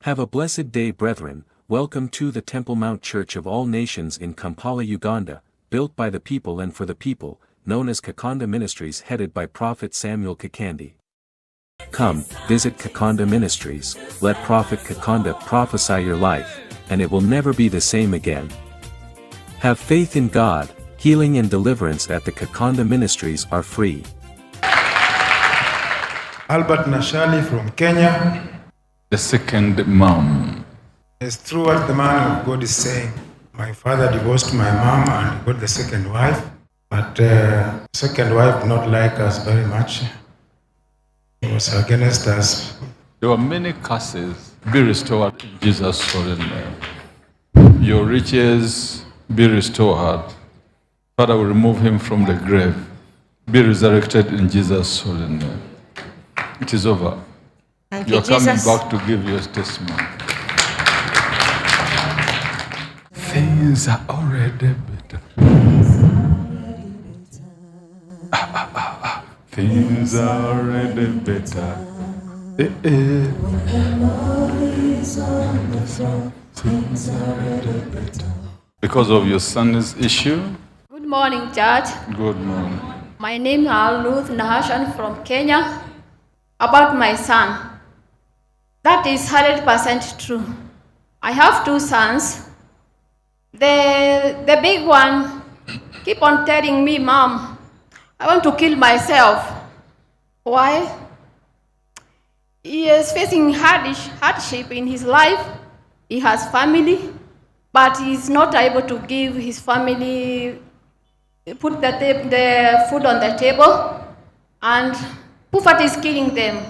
Have a blessed day, brethren. Welcome to the Temple Mount Church of All Nations in Kampala, Uganda, built by the people and for the people, known as Kakande Ministries, headed by Prophet Samuel Kakande. Come, visit Kakande Ministries, let Prophet Kakande prophesy your life, and it will never be the same again. Have faith in God. Healing and deliverance at the Kakande Ministries are free. Albert Nashali from Kenya. The second mom. It's true what the man of God is saying. My father divorced my mom and got the second wife, but second wife did not like us very much. He was against us. There were many curses. Be restored in Jesus' holy name. Your riches be restored. Father will remove him from the grave. Be resurrected in Jesus' holy name. It is over. Thank You're you, coming Jesus. back to give your testimony. Things are already better. Things are already better. Things are already better. Because of your son's issue? Good morning, Church. Good morning. My name is Ruth Nahashan from Kenya. About my son, that is 100% true. I have two sons. The big one keep on telling me, Mom, I want to kill myself. Why? He is facing hardship in his life. He has family, but he's not able to give his family, put the food on the table, and poverty is killing them.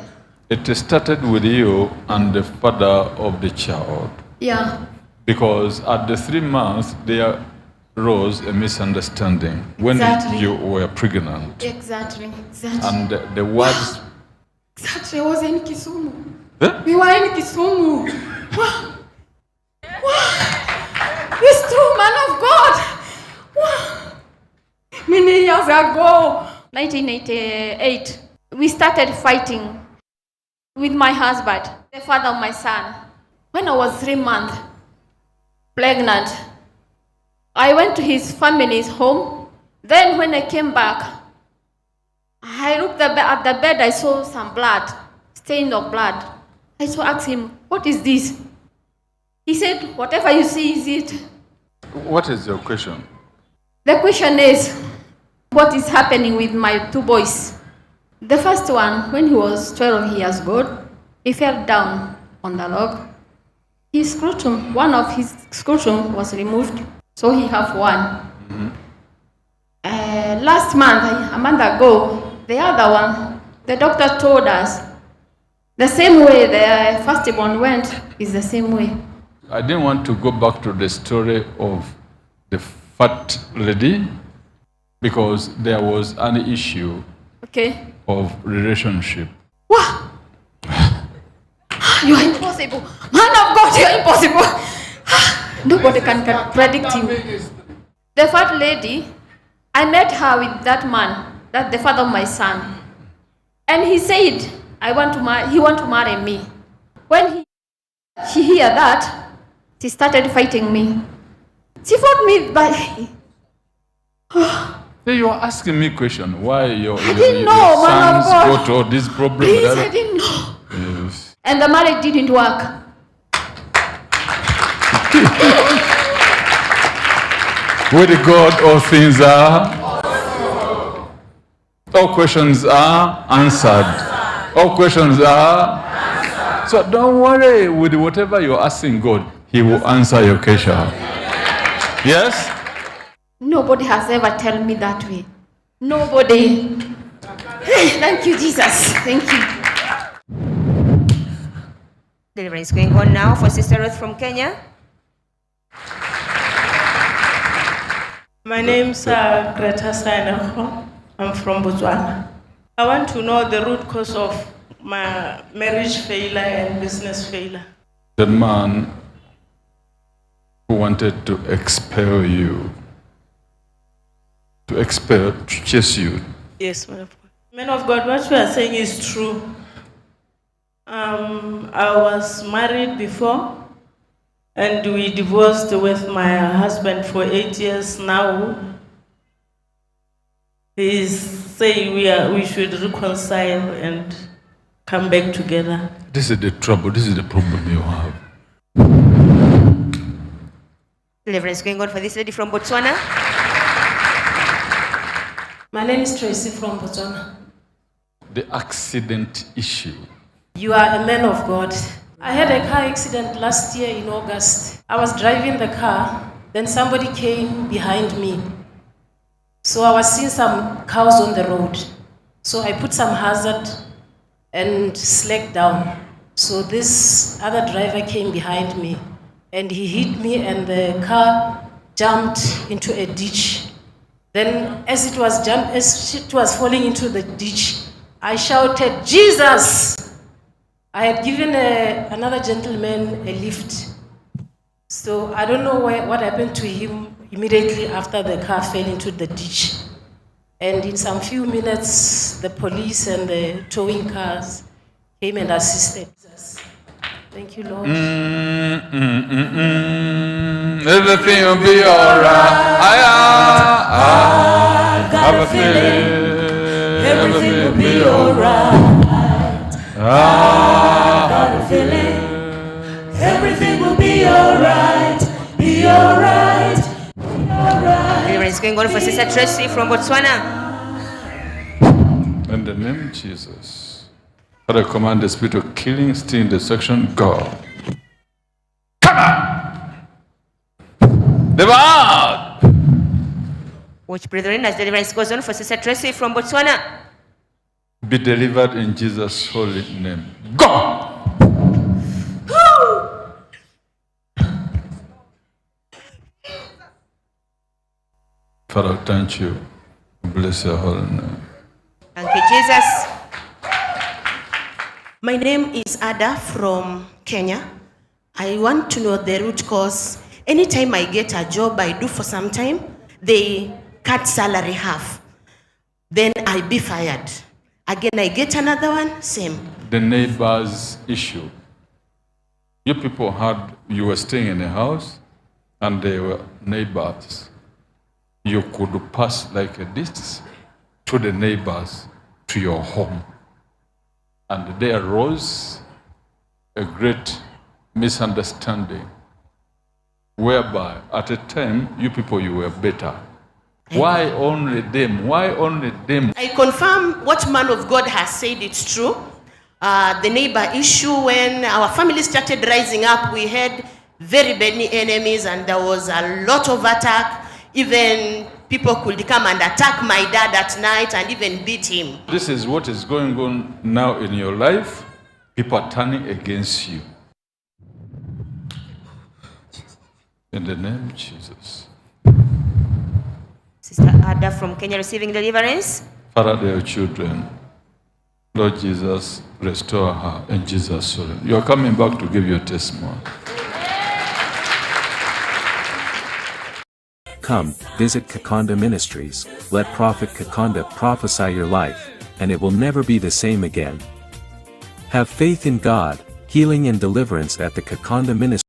It started with you and the father of the child. Yeah. Because at the 3 months, there arose a misunderstanding when Exactly. you were pregnant. Exactly. And the words... Exactly. I was in Kisumu. Eh? We were in Kisumu. Wow. It's true, man of God. Wow. Many years ago, 1988, we started fighting with my husband, the father of my son. When I was 3 months pregnant, I went to his family's home. Then when I came back, I looked at the bed, I saw some blood, stain of blood. I asked him, what is this? He said, whatever you see is it. What is your question? The question is, what is happening with my 2 boys? The first one, when he was 12 years old, he fell down on the log. His scrotum, one of his scrotum was removed, so he have one. Mm-hmm. Last month, a month ago, the other one, the doctor told us, the same way the firstborn went is the same way. I didn't want to go back to the story of the fat lady because there was an issue of relationship. What? You are impossible. Man of God, you are impossible. Nobody can predict you. The fat lady, I met her with that man, that's the father of my son. And he said, he want to marry me. When she hear that, she started fighting me. She fought me by... You are asking me a question. Why your didn't know, man of sons God. got all this problem? Please, I didn't know. Yes. And the marriage didn't work. With God, all things are... All questions are answered. All questions are... So don't worry with whatever you're asking God. He will answer your question. Yes? Nobody has ever told me that way. Nobody. Thank you, Jesus. Thank you. Deliverance going on now for Sister Ruth from Kenya. My name's Greta Sainaho. I'm from Botswana. I want to know the root cause of my marriage failure and business failure. The man who wanted to expel you, to chase you. Yes, man of God. Man of God, what you are saying is true. I was married before, and we divorced with my husband for 8 years now. He's saying we should reconcile and come back together. This is the trouble, this is the problem you have. Deliverance going on for this lady from Botswana. My name is Tracy from Botswana. The accident issue. You are a man of God. I had a car accident last year in August. I was driving the car, then somebody came behind me. So I was seeing some cows on the road. So I put some hazard and slacked down. So this other driver came behind me and he hit me and the car jumped into a ditch. Then as it was falling into the ditch, I shouted, "Jesus!" I had given another gentleman a lift. So I don't know what happened to him immediately after the car fell into the ditch. And in some few minutes, the police and the towing cars came and assisted us. Thank you, Lord. Everything will be alright. I have a feeling. Everything will be alright. I have a feeling. Everything will be alright. Be alright. Be alright. Deliverance going on for Sister Tracy from Botswana. In the name of Jesus, Father, command the spirit of killing, stealing, destruction, go. Come on! Never out! Watch, brethren, as deliverance goes on for Sister Tracy from Botswana. Be delivered in Jesus' holy name. Go! Father, thank you. Bless your holy name. Thank you, Jesus. My name is Ada from Kenya. I want to know the root cause. Anytime I get a job I do for some time, they cut salary half. Then I be fired. Again, I get another one, same. The neighbor's issue. You people you were staying in a house and they were neighbors. You could pass like this to the neighbors to your home. And there arose a great misunderstanding whereby at a time you people, you were better. Why only them? Why only them? I confirm what man of God has said, it's true. The neighbor issue, when our family started rising up, we had very many enemies and there was a lot of attack. Even people could come and attack my dad at night and even beat him. This is what is going on now in your life. People are turning against you. In the name of Jesus. Sister Ada from Kenya receiving deliverance. Father, their children, Lord Jesus, restore her in Jesus' name. You are coming back to give your testimony. Come, visit Kakande Ministries, let Prophet Kakande prophesy your life, and it will never be the same again. Have faith in God, healing and deliverance at the Kakande Ministries.